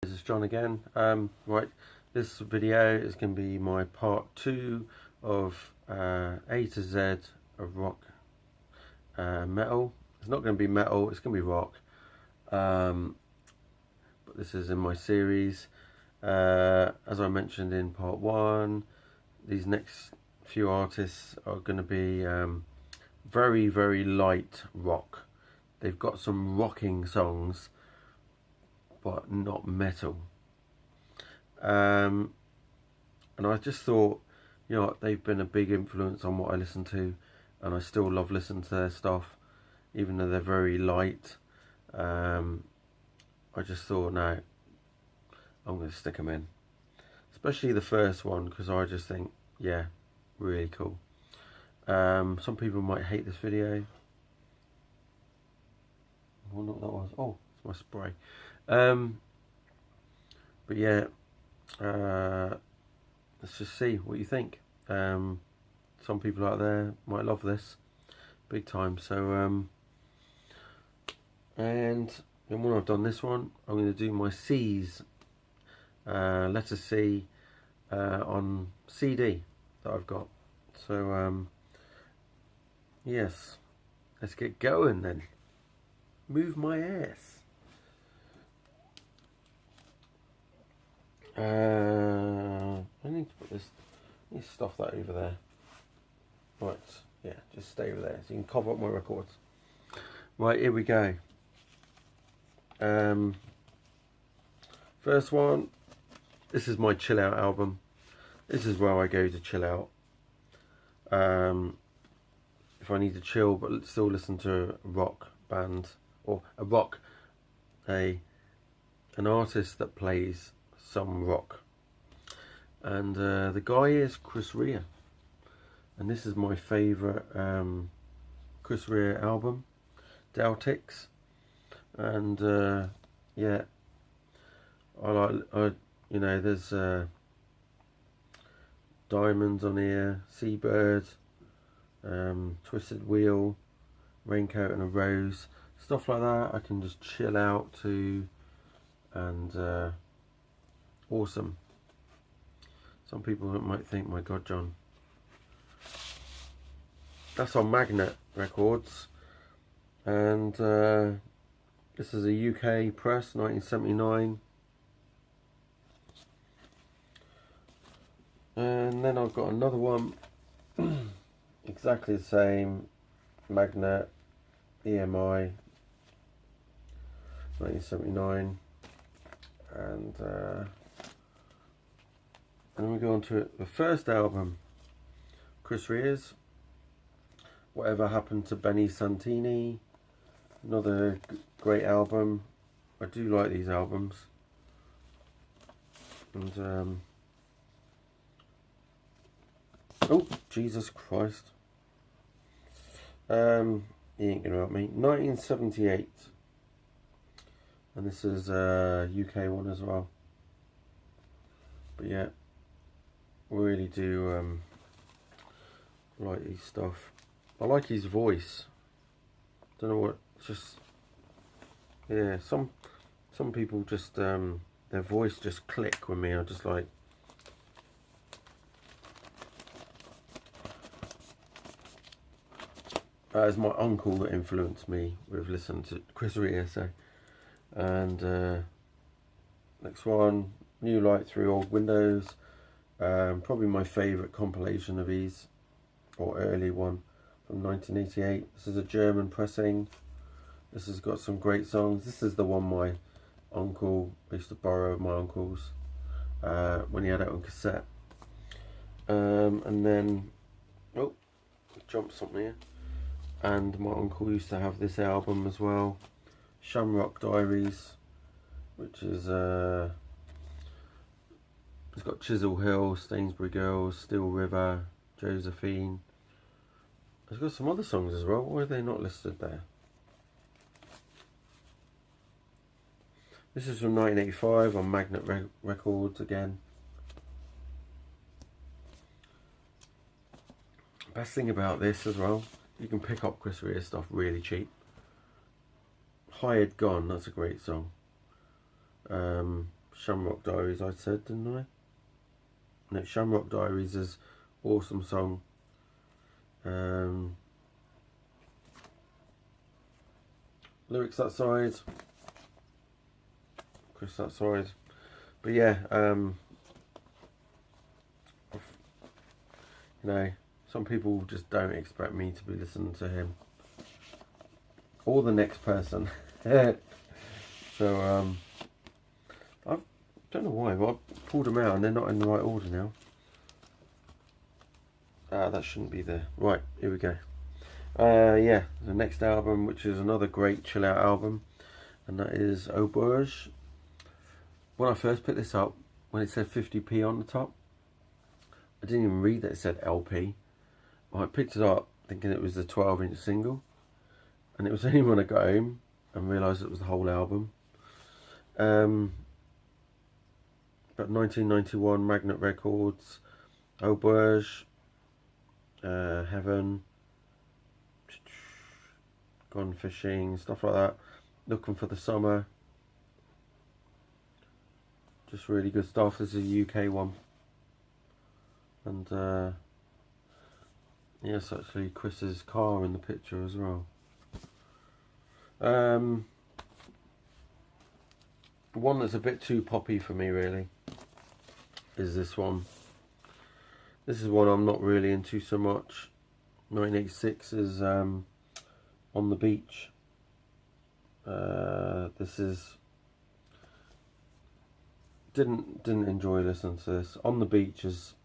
This is John again. Right, this video is going to be my part 2 of A to Z of rock metal. It's not going to be metal, it's going to be rock. But this is in my series. As I mentioned in part 1, these next few artists are going to be very, very light rock. They've got some rocking songs, but not metal. And I just thought, you know, they've been a big influence on what I listen to, and I still love listening to their stuff, even though they're very light. I just thought, no, I'm going to stick them in, especially the first one, because I just think, yeah, really cool. Some people might hate this video. I wonder what that was. Oh, it's my spray. But yeah, let's just see what you think. Some people out there might love this big time. So and then when I've done this one, I'm going to do my C's, letter C, on CD that I've got. So yes, let's get going then. Move my ass. I need to put this, I need to stuff that over there. Right, yeah, just stay over there so you can cover up my records. Right, here we go. First one, this is my chill out album. This is where I go to chill out. If I need to chill but still listen to a rock band, or an artist that plays some rock. And the guy is Chris Rea, and this is my favourite Chris Rea album, Deltics. And yeah, I you know, there's Diamonds on here, Seabird, Twisted Wheel, Raincoat and a Rose, stuff like that. I can just chill out to, and awesome. Some people might think, my God, John, that's on Magnet Records, and this is a UK press, 1979. And then I've got another one, exactly the same, Magnet, EMI, 1979, and then we go on to the first album, Chris Rea's, Whatever Happened to Benny Santini. Another great album. I do like these albums. And oh, Jesus Christ. He ain't gonna help me. 1978. And this is a UK one as well. But yeah, really do like his stuff. I like his voice. Don't know what, just, yeah, some people just their voice just click with me. I just like, it's my uncle that influenced me with listening to Chris Rea. So, and next one, New Light Through Old Windows. Probably my favourite compilation of these, or early one, from 1988. This is a German pressing. This has got some great songs. This is the one my uncle, I used to borrow my uncle's when he had it on cassette. And then, oh, jumped something here. And my uncle used to have this album as well, Shamrock Diaries, which is it's got Chisel Hill, Stainsbury Girls, Steel River, Josephine. It's got some other songs as well. Why are they not listed there? This is from 1985 on Magnet Records again. Best thing about this as well, you can pick up Chris Rea stuff really cheap. Hired Gone, that's a great song. Shamrock Diaries I said, didn't I? No, Shamrock Diaries is awesome song. Lyrics that side, Chris that side. But yeah, you know, some people just don't expect me to be listening to him or the next person. So I don't know why, but I pulled them out and they're not in the right order now. That shouldn't be there. Right, here we go. Yeah, the next album, which is another great chill out album, and that is Auberge. When I first picked this up, when it said 50p on the top, I didn't even read that it said LP. I picked it up thinking it was the 12-inch single, and it was only when I got home and realised it was the whole album. But 1991, Magnet Records, Auberge, Heaven, Gone Fishing, stuff like that. Looking for the Summer. Just really good stuff. This is a UK one. And yes, actually Chris's car in the picture as well. One that's a bit too poppy for me really is this one. This is one I'm not really into so much. 1986 is On the Beach. This is didn't enjoy listening to this. On the Beach is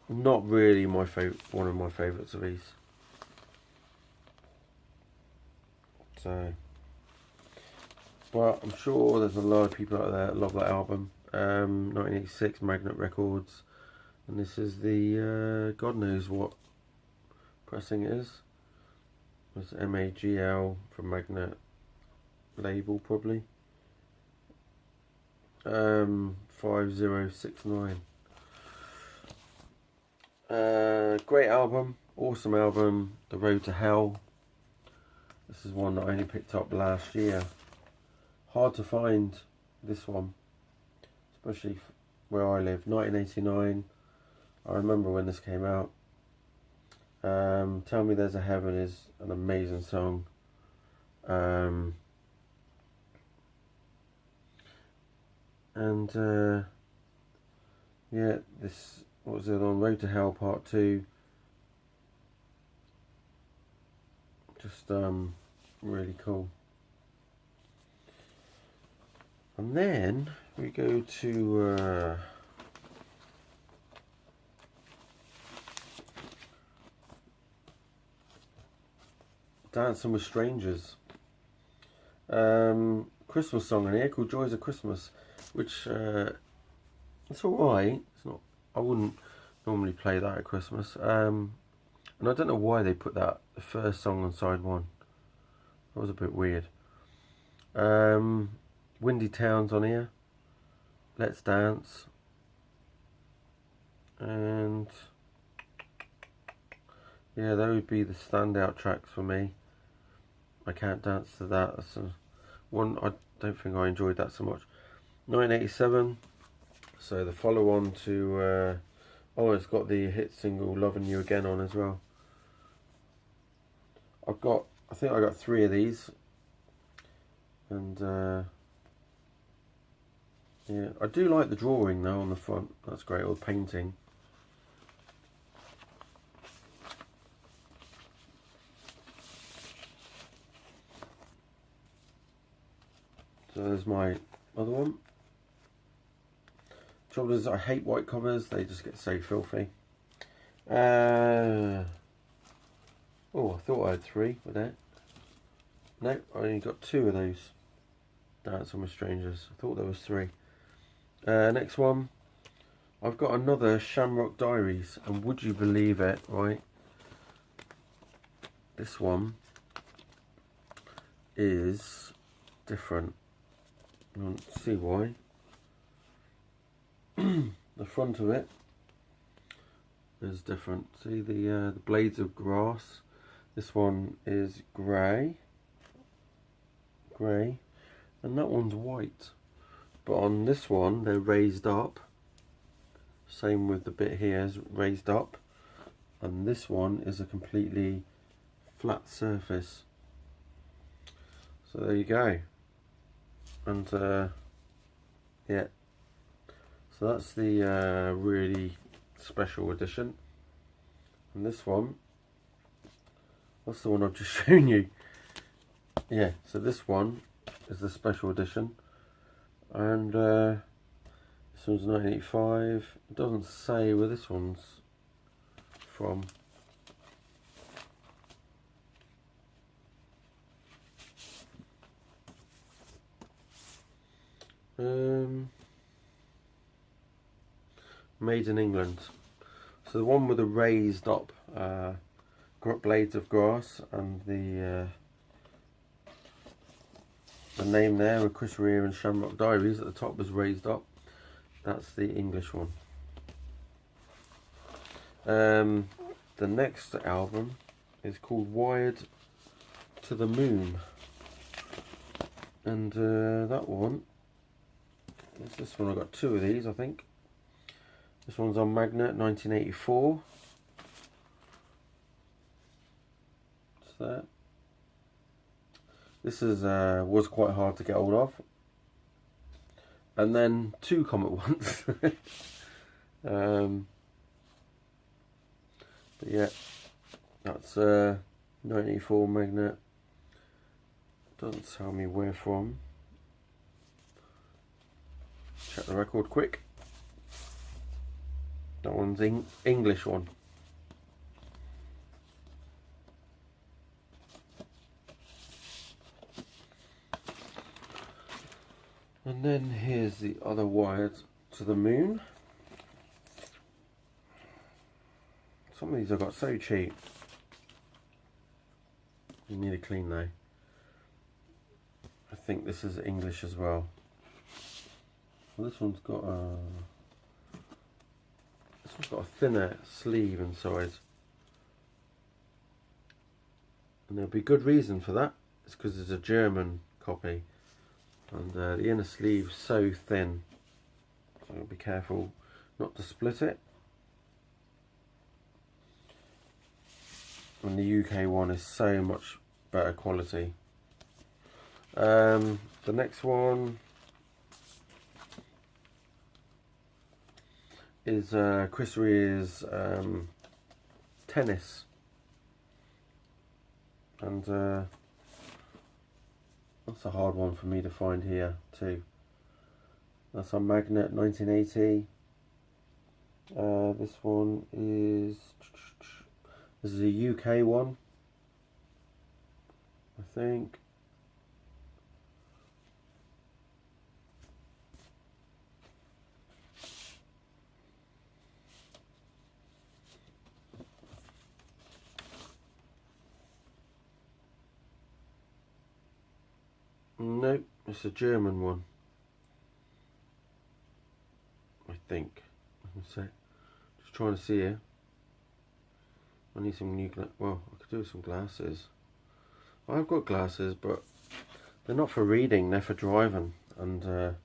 not really my favorite, one of my favorites of these. So, but I'm sure there's a lot of people out there that love that album. 1986, Magnet Records, and this is the God knows what pressing it is. It's MAGL from Magnet label probably. 5069. Great album, awesome album. The Road to Hell. This is one that I only picked up last year. Hard to find this one, especially where I live. 1989. I remember when this came out. Tell Me There's a Heaven is an amazing song. Yeah, this, what was it on? Road to Hell Part 2. Just really cool. And then we go to Dancing with Strangers. Christmas song in here called Joys of Christmas, which it's alright. It's not, I wouldn't normally play that at Christmas. And I don't know why they put that the first song on side one. That was a bit weird. Windy Towns on here. Let's Dance. And yeah, those would be the standout tracks for me. I Can't Dance to That. That's one I don't think I enjoyed that so much. 1987. So the follow on to oh, it's got the hit single Loving You Again on as well. I think I got 3 of these. And yeah, I do like the drawing though on the front. That's great, or painting. So there's my other one. Trouble is, I hate white covers. They just get so filthy. Oh, I thought I had 3 with that. No, I only got 2 of those. Dancing with Strangers. I thought there was 3. Next one. I've got another Shamrock Diaries, and would you believe it, right? This one is different. You want to see why? The front of it is different. See the blades of grass. This one is grey, and that one's white. but on this one they're raised up. Same with the bit here is raised up, and this one is a completely flat surface. So there you go. And yeah, so that's the really special edition. And this one, that's the one I've just shown you. Yeah, so this one is the special edition, and this one's 1985. It doesn't say where this one's from. Made in England. So the one with the raised up blades of grass, and the name there with Chris Rea and Shamrock Diaries at the top was raised up. That's the English one. The next album is called Wired to the Moon, and that one, this one, I got two of these, I think. This one's on Magnet, 1984. What's that? This is was quite hard to get hold of, and then two come at once. But yeah, that's 94 Magnet. Doesn't tell me where from. Check the record quick. That one's English one. And then here's the other Wired to the Moon. Some of these I got so cheap. You need to clean though. I think this is English as well. Well, this one's got a thinner sleeve inside, and there'll be good reason for that. It's because it's a German copy, and the inner sleeve's so thin, so be careful not to split it. And the UK one is so much better quality. The next one is Chris Rea's Tennis, and that's a hard one for me to find here too. That's on Magnet, 1980. This one is, this is a UK one, I think. Nope, it's a German one, I think. Just trying to see here. I need some new well, I could do with some glasses. I've got glasses, but they're not for reading, they're for driving. And do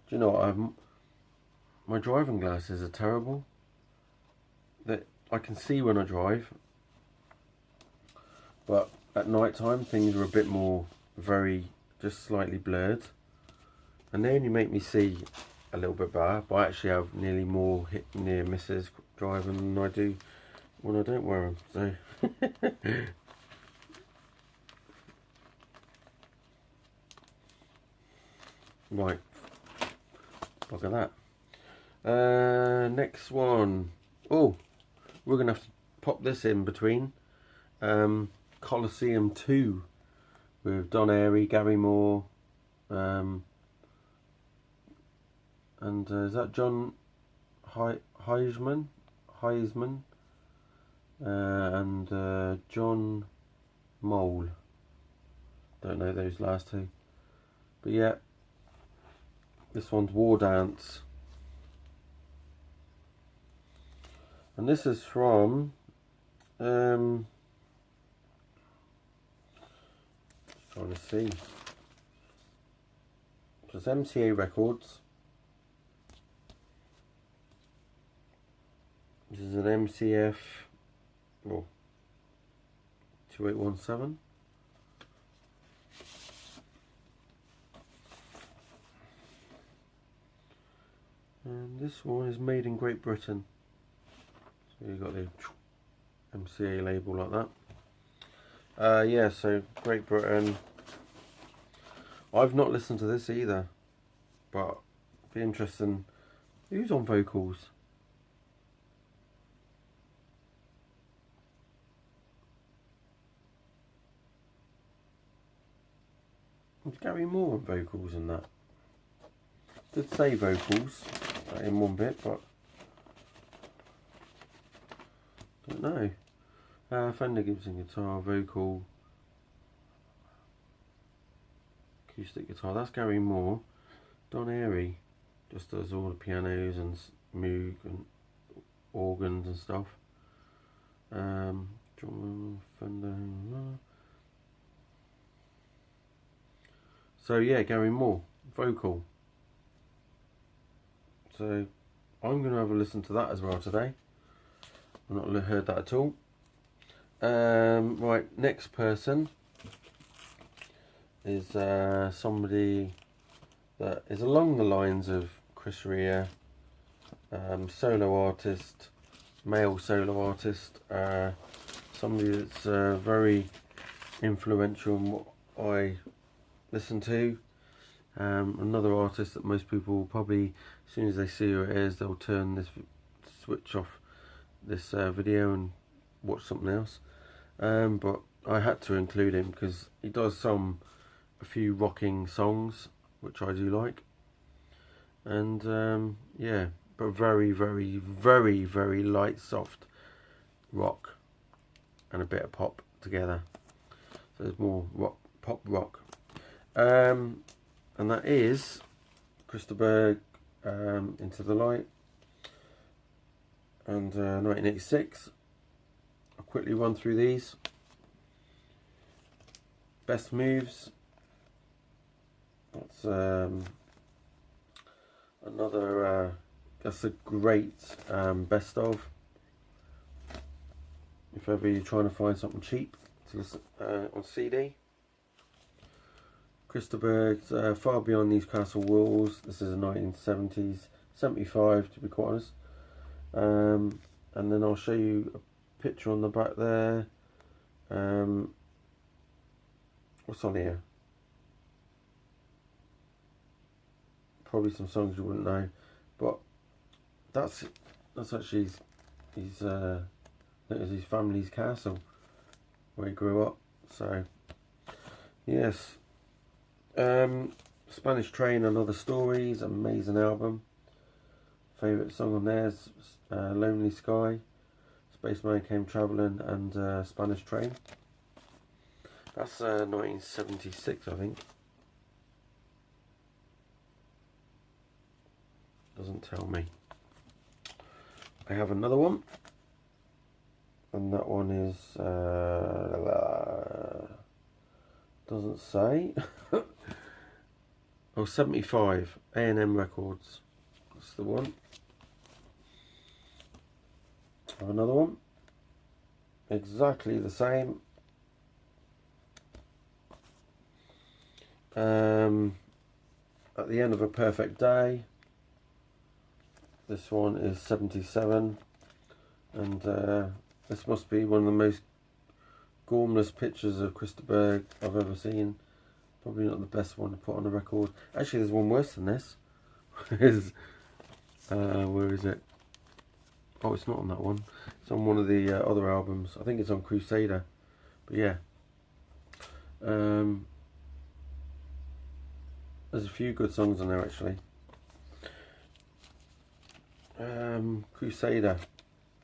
you know what? My driving glasses are terrible. That I can see when I drive, but at night time things are a bit more just slightly blurred, and they only make me see a little bit better, but I actually have nearly more hit near misses driving than I do when I don't wear them. So right, look at that. Next one. Oh, we're gonna have to pop this in between. Colosseum 2 with Don Airey, Gary Moore, and is that John Heisman, and John Mole. Don't know those last two, but yeah, this one's War Dance, and this is from trying to see. So it's MCA Records. This is an MCF 2817. And this one is made in Great Britain. So you've got the MCA label like that. Yeah, so Great Britain. I've not listened to this either, but it'd be interesting. Who's on vocals? There's Gary Moore on vocals and that. Did say vocals in one bit, but don't know. Fender Gibson guitar, vocal, acoustic guitar. That's Gary Moore. Don Airy just does all the pianos and moog and organs and stuff. Drum, Fender. So yeah, Gary Moore, vocal. So I'm going to have a listen to that as well today. I've not heard that at all. Right, next person is somebody that is along the lines of Chris Rea, solo artist, male solo artist, somebody that's very influential in what I listen to. Another artist that most people will probably, as soon as they see who it is, they'll turn this, switch off this video and watch something else. But I had to include him because he does a few rocking songs which I do like, and yeah, but very, very, very, very light, soft rock and a bit of pop together. So there's more rock, pop rock. And that is Christopher Into the Light, and 1986. I'll quickly run through these. Best Moves. That's another. That's a great best of. If ever you're trying to find something cheap to listen on CD. Christopher's Far Beyond These Castle Walls. This is a 1970s, 75 to be quite honest. And then I'll show you a picture on the back there. What's on here? Probably some songs you wouldn't know, but that's actually his family's castle where he grew up. So yes. Spanish Train and Other Stories, amazing album. Favourite song on there is Lonely Sky, Spaceman Came Travelling, and Spanish Train. That's 1976, I think. Doesn't tell me. I have another one, and that one is doesn't say. Oh, 75, A&M Records. That's the one. I have another one. Exactly the same. At the End of a Perfect Day. This one is 77. And this must be one of the most gormless pictures of Christopher I've ever seen. Probably not the best one to put on a record. Actually, there's one worse than this. Where is it? Oh, it's not on that one. It's on one of the other albums. I think it's on Crusader. But yeah. There's a few good songs on there actually. Crusader.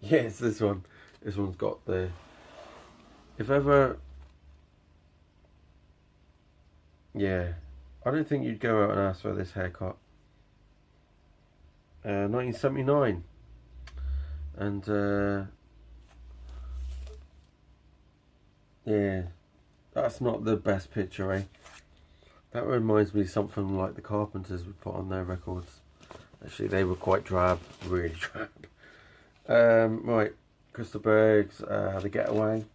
Yeah, it's this one. This one's got the... If ever... Yeah, I don't think you'd go out and ask for this haircut. 1979, and yeah, that's not the best picture, eh? That reminds me of something like the Carpenters would put on their records. Actually, they were quite drab, really drab. Right, Crystal Berg's The Getaway.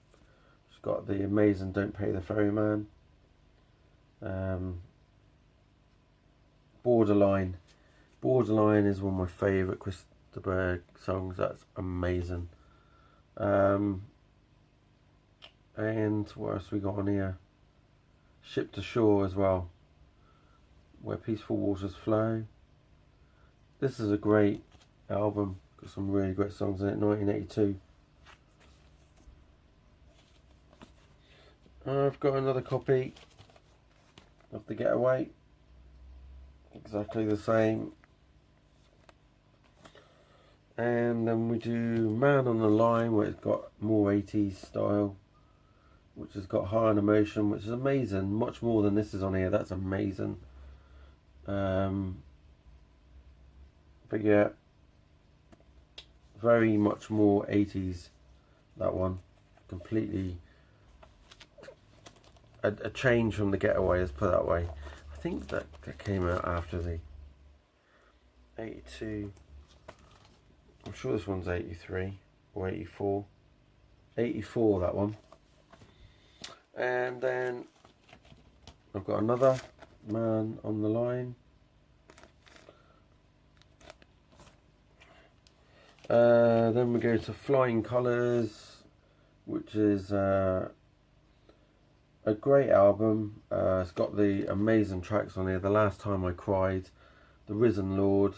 It's got the amazing Don't Pay the Ferryman. Borderline. Borderline is one of my favourite Crystal Berg songs. That's amazing. And what else we got on here? Ship to Shore as well. Where Peaceful Waters Flow. This is a great album. Got some really great songs in it. 1982. I've got another copy of The Getaway. Exactly the same. And then we do Man on the Line, where it's got more 80s style, which has got High on Emotion, which is amazing. Much more than this is on here. That's amazing. But yeah, very much more 80s, that one. Completely a change from The Getaway, let's put it that way. I think that came out after the 82. I'm sure this one's 83 or 84. 84, that one. And then I've got another Man on the Line. Then we go to Flying Colours, which is a great album. It's got the amazing tracks on here. The Last Time I Cried, The Risen Lord,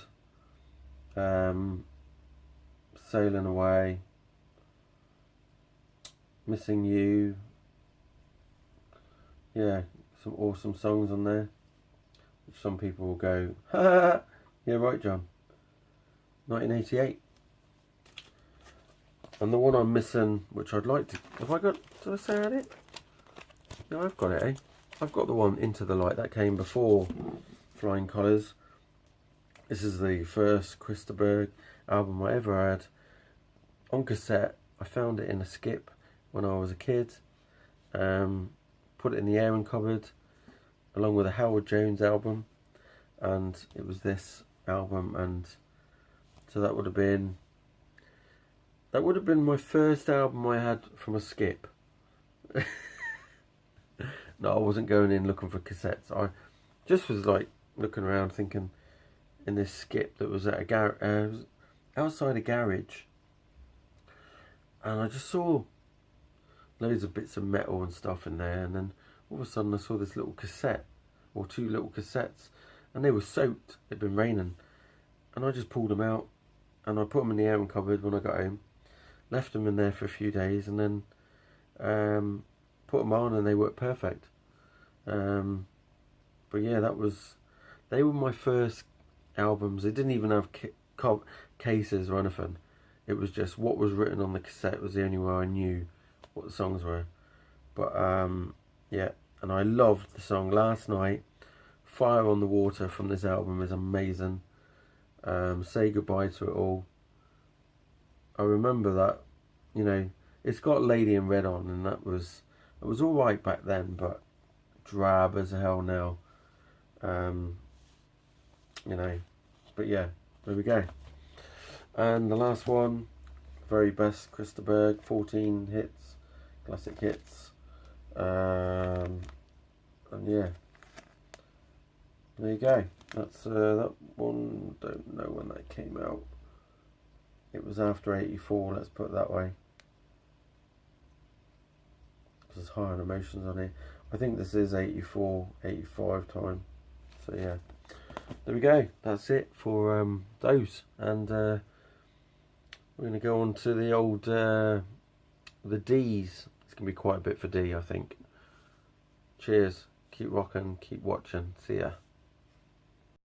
Sailing Away, Missing You. Yeah, some awesome songs on there, which some people will go, ha ha ha, yeah right John. 1988. And the one I'm missing, which I'd like to, have I got, did I say I had it? Yeah, I've got it, eh? I've got the one Into the Light that came before Flying Colours. This is the first Crystal Berg album I ever had on cassette. I found it in a skip when I was a kid. Put it in the airing cupboard along with a Howard Jones album, and it was this album, and so that would have been my first album I had from a skip. No, I wasn't going in looking for cassettes. I just was like looking around thinking in this skip that was at a outside a garage, and I just saw loads of bits of metal and stuff in there, and then all of a sudden I saw this little cassette, or two little cassettes, and they were soaked. It'd been raining, and I just pulled them out and I put them in the airing cupboard when I got home, left them in there for a few days, and then put them on, and they worked perfect. But yeah, they were my first albums. They didn't even have cases or anything. It was just what was written on the cassette was the only way I knew what the songs were. But yeah, and I loved the song Last Night. Fire on the Water from this album is amazing. Say Goodbye to It All. I remember that, you know, it's got Lady in Red on, and it was alright back then, but drab as hell now. You know, but yeah, there we go. And the last one, very best Crystal Berg, 14 hits, classic hits. And yeah, there you go. That's that one. Don't know when that came out. It was after 84, let's put it that way. There's High on Emotions on here. I think this is 84, 85 time. So yeah, there we go. That's it for those. And we're going to go on to the old the D's. It's going to be quite a bit for D, I think. Cheers. Keep rocking. Keep watching. See ya.